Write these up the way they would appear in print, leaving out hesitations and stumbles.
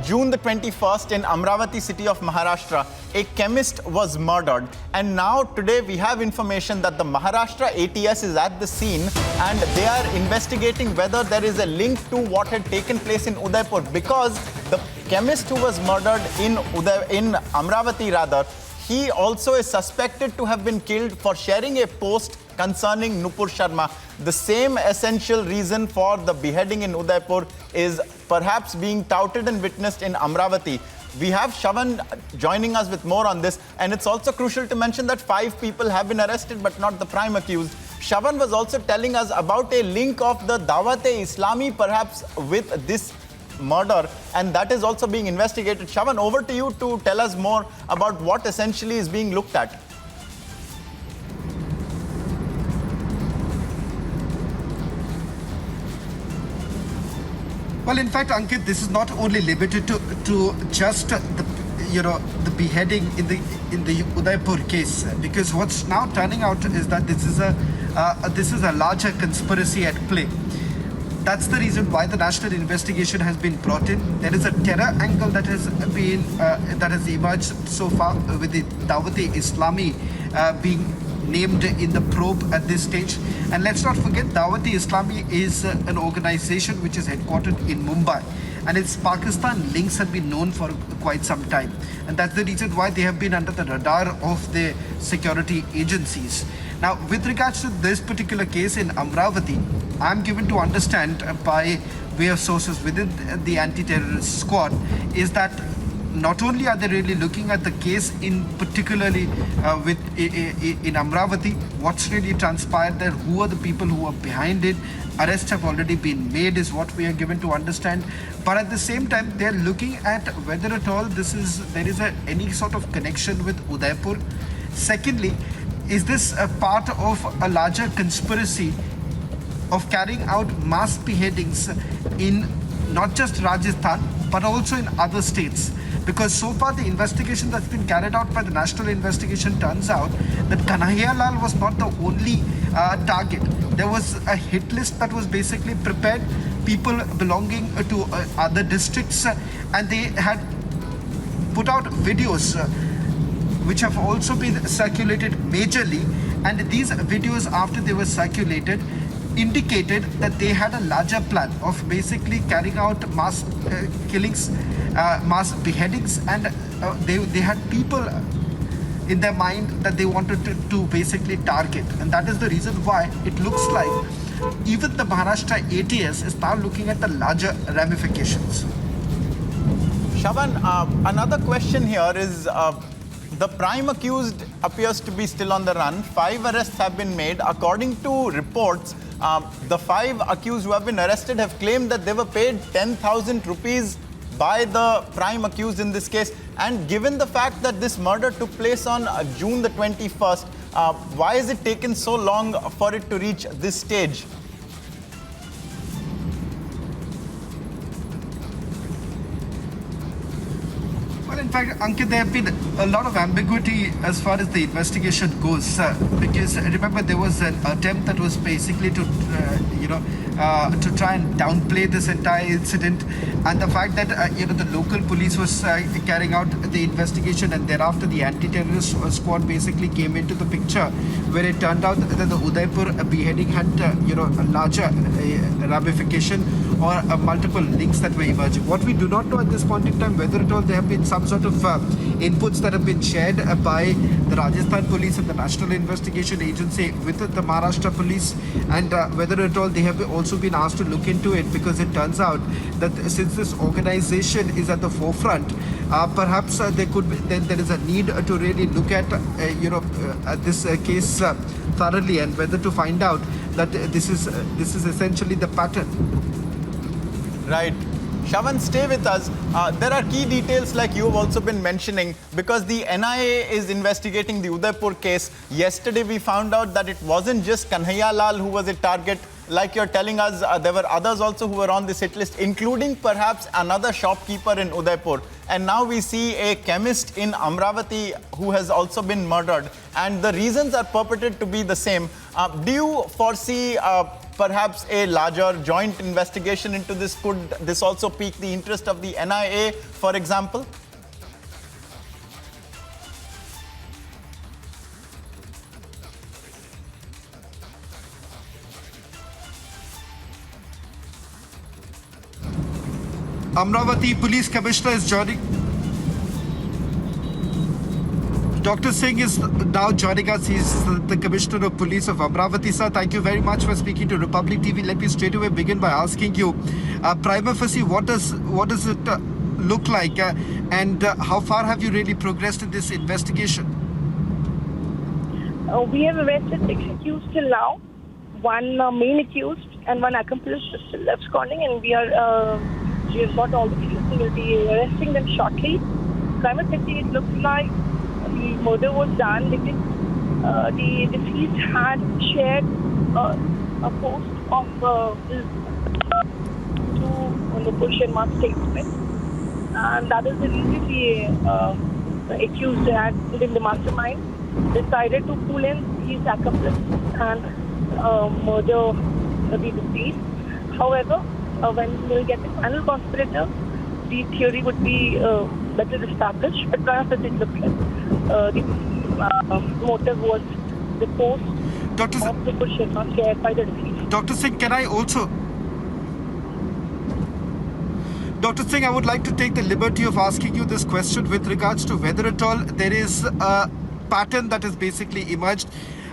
June the 21st in Amravati city of Maharashtra, a chemist was murdered. And now today we have information that the Maharashtra ATS is at the scene and they are investigating whether there is a link to what had taken place in Udaipur, because the chemist who was murdered in Amravati rather, he also is suspected to have been killed for sharing a post concerning Nupur Sharma. The same essential reason for the beheading in Udaipur is perhaps being touted and witnessed in Amravati. We have Shravan joining us with more on this, and it's also crucial to mention that 5 people have been arrested but not the prime accused. Shravan was also telling us about a link of the Dawat-e-Islami perhaps with this murder, and that is also being investigated. Shravan, over to you to tell us more about what essentially is being looked at. Well, in fact, Ankit, this is not only limited to just the beheading in the Udaipur case, because what's now turning out is that this is a larger conspiracy at play. That's the reason why the national investigation has been brought in. There is a terror angle that has emerged so far with the Dawat-e-Islami being named in the probe at this stage. And let's not forget, Dawat-e-Islami is an organization which is headquartered in Mumbai, and its Pakistan links have been known for quite some time, and that's the reason why they have been under the radar of the security agencies. Now, with regards to this particular case in Amravati, I'm given to understand by way of sources within the anti-terrorist squad is that not only are they really looking at the case in particularly in Amravati, what's really transpired there, who are the people who are behind it. Arrests have already been made is what we are given to understand, but at the same time they're looking at whether at all there is any sort of connection with Udaipur. Secondly, is this a part of a larger conspiracy of carrying out mass beheadings in not just Rajasthan but also in other states? Because so far the investigation that's been carried out by the national investigation turns out that Kanhaiya Lal was not the only target. There was a hit list that was basically prepared, people belonging to other districts, and they had put out videos which have also been circulated majorly, and these videos, after they were circulated, indicated that they had a larger plan of basically carrying out mass killings, mass beheadings, and they had people in their mind that they wanted to basically target, and that is the reason why it looks like even the Maharashtra ATS is now looking at the larger ramifications. Shravan, another question here is the prime accused appears to be still on the run. 5 arrests have been made. According to reports, the 5 accused who have been arrested have claimed that they were paid 10,000 rupees by the prime accused in this case. And given the fact that this murder took place on June the 21st, why has it taken so long for it to reach this stage? Well, in fact, Ankit, there have been a lot of ambiguity as far as the investigation goes, because remember there was an attempt that was basically to try and downplay this entire incident, and the fact that the local police was carrying out the investigation, and thereafter the anti-terrorist squad basically came into the picture, where it turned out that the Udaipur beheading had a larger ramification or multiple links that were emerging. What we do not know at this point in time, whether at all there have been some sort of inputs that have been shared by the Rajasthan police and the National Investigation Agency with the Maharashtra police, and whether at all they have also been asked to look into it, because it turns out that since this organization is at the forefront, perhaps there is a need to really look at this case thoroughly, and whether to find out that this is essentially the pattern. Right. Shravan, stay with us. There are key details like you have also been mentioning, because the NIA is investigating the Udaipur case. Yesterday we found out that it wasn't just Kanhaiya Lal who was a target. Like you're telling us, there were others also who were on this hit list, including perhaps another shopkeeper in Udaipur. And now we see a chemist in Amravati who has also been murdered. And the reasons are purported to be the same. Do you foresee perhaps a larger joint investigation into this? Could this also pique the interest of the NIA, for example? Amravati Police Commissioner is joining. Dr. Singh is now joining us. He's the Commissioner of Police of Amravati. Sir, thank you very much for speaking to Republic TV. Let me straight away begin by asking you, prima facie, what does it look like, and how far have you really progressed in this investigation? We have arrested 6 accused till now, one main accused and one accomplice is still absconding, and we have got all the details. We will be arresting them shortly. Prima facie, it looks like the murder was done because the deceased had shared a post of his on the Push and Mark statement, and that is the reason the accused had in the mastermind decided to pull in his accomplice and murder the deceased. However, when we'll get the final conspirator, the theory would be better established. But perhaps it looks like the motive was the post of the Push and Mark shared by the deceased. Dr. Singh, can I also... Dr. Singh, I would like to take the liberty of asking you this question with regards to whether at all there is a pattern that has basically emerged,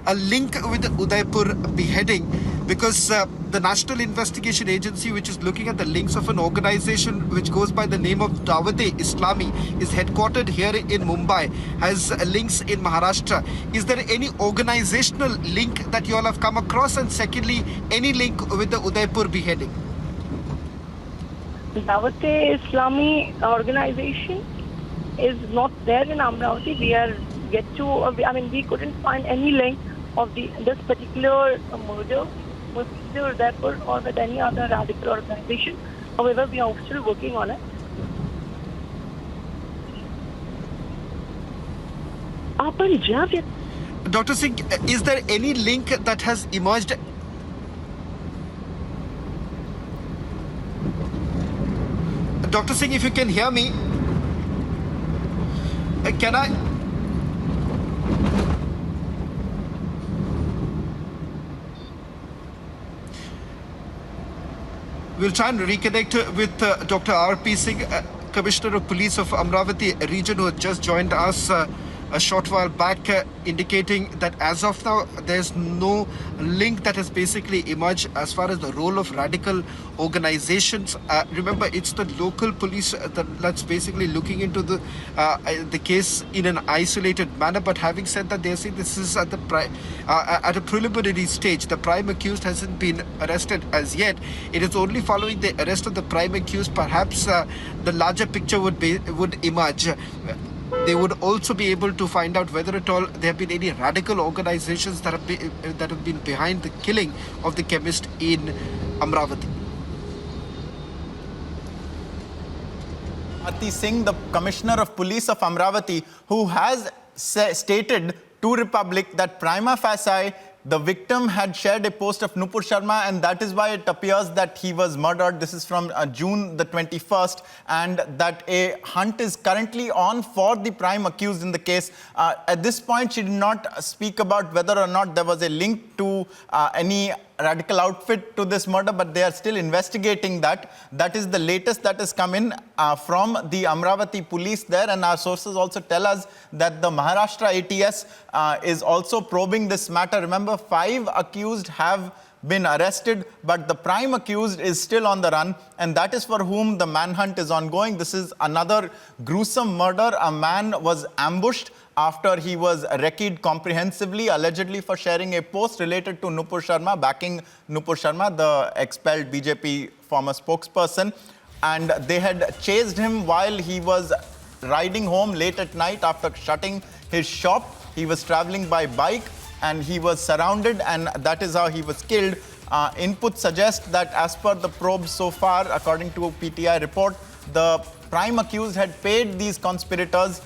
a link with the Udaipur beheading, because the National Investigation Agency, which is looking at the links of an organization which goes by the name of Dawat-e-Islami, is headquartered here in Mumbai, has links in Maharashtra. Is there any organizational link that you all have come across? And secondly, any link with the Udaipur beheading? Dawat-e-Islami organization is not there in Amravati. We couldn't find any link of this particular murder with either Udaipur or with any other radical organization. However, we are still working on it. Dr. Singh, is there any link that has emerged? Dr. Singh, if you can hear me, can I? We'll try and reconnect with Dr. R.P. Singh, Commissioner of Police of Amravati region, who had just joined us a short while back, indicating that as of now, there's no link that has basically emerged as far as the role of radical organizations. Remember, it's the local police that's basically looking into the case in an isolated manner. But having said that, they say this is at a preliminary stage. The prime accused hasn't been arrested as yet. It is only following the arrest of the prime accused, perhaps the larger picture would emerge. They would also be able to find out whether at all there have been any radical organizations that have been behind the killing of the chemist in Amravati. Amravati Singh, the Commissioner of Police of Amravati, who has stated to Republic that prima facie the victim had shared a post of Nupur Sharma, and that is why it appears that he was murdered. This is from June the 21st, and that a hunt is currently on for the prime accused in the case. At this point, she did not speak about whether or not there was a link to any radical outfit to this murder, but they are still investigating that. That is the latest that has come in from the Amravati police there, and our sources also tell us that the Maharashtra ATS is also probing this matter. Remember, 5 accused have been arrested, but the prime accused is still on the run, and that is for whom the manhunt is ongoing. This is another gruesome murder. A man was ambushed after he was recce'd comprehensively, allegedly for sharing a post related to Nupur Sharma, backing Nupur Sharma, the expelled BJP former spokesperson. And they had chased him while he was riding home late at night after shutting his shop. He was traveling by bike and he was surrounded, and that is how he was killed. Inputs suggest that as per the probe so far, according to a PTI report, the prime accused had paid these conspirators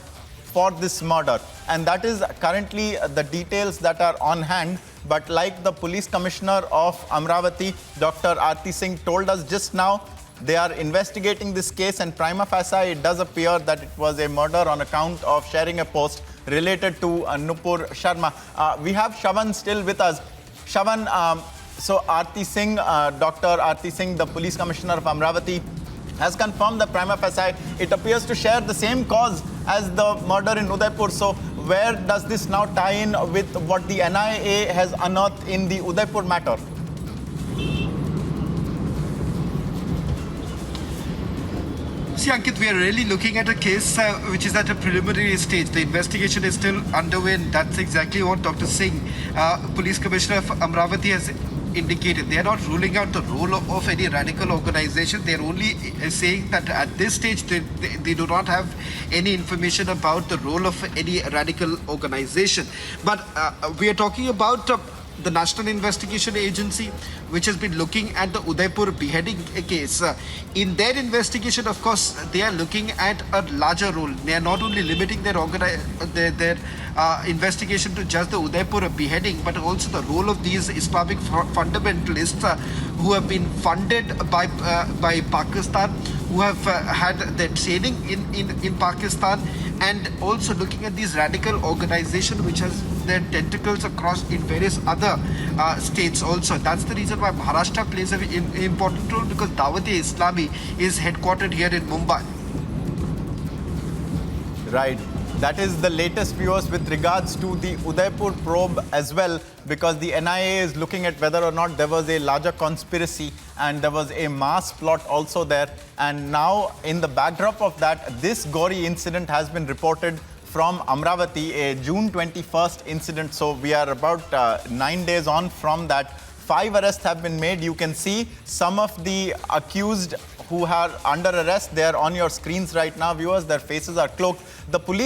for this murder. And that is currently the details that are on hand. But like the police commissioner of Amravati, Dr. Aarti Singh, told us just now, they are investigating this case, and prima facie, it does appear that it was a murder on account of sharing a post related to Nupur Sharma. We have Shavan still with us. Shavan, so Aarti Singh, Dr. Aarti Singh, the police commissioner of Amravati, has confirmed that prima facie it appears to share the same cause as the murder in Udaipur. So where does this now tie in with what the NIA has unearthed in the Udaipur matter? See, Ankit, we are really looking at a case which is at a preliminary stage. The investigation is still underway, and that's exactly what Dr. Singh, Police Commissioner of Amravati, has indicated. They are not ruling out the role of any radical organization. They are only saying that at this stage they do not have any information about the role of any radical organization. But we are talking about the National Investigation Agency, which has been looking at the Udaipur beheading case. In their investigation, of course, they are looking at a larger role. They are not only limiting their investigation to just the Udaipur beheading, but also the role of these Islamic fundamentalists who have been funded by Pakistan, who have had their training in Pakistan, and also looking at these radical organizations which has their tentacles across in various other states also. That's the reason why Maharashtra plays an important role, because Dawat-e-Islami is headquartered here in Mumbai. Right. That is the latest, viewers, with regards to the Udaipur probe as well, because the NIA is looking at whether or not there was a larger conspiracy and there was a mass plot also there. And now, in the backdrop of that, this gory incident has been reported from Amravati, a June 21st incident. So we are about 9 days on from that. 5 arrests have been made. You can see some of the accused who are under arrest. They are on your screens right now, viewers. Their faces are cloaked. The police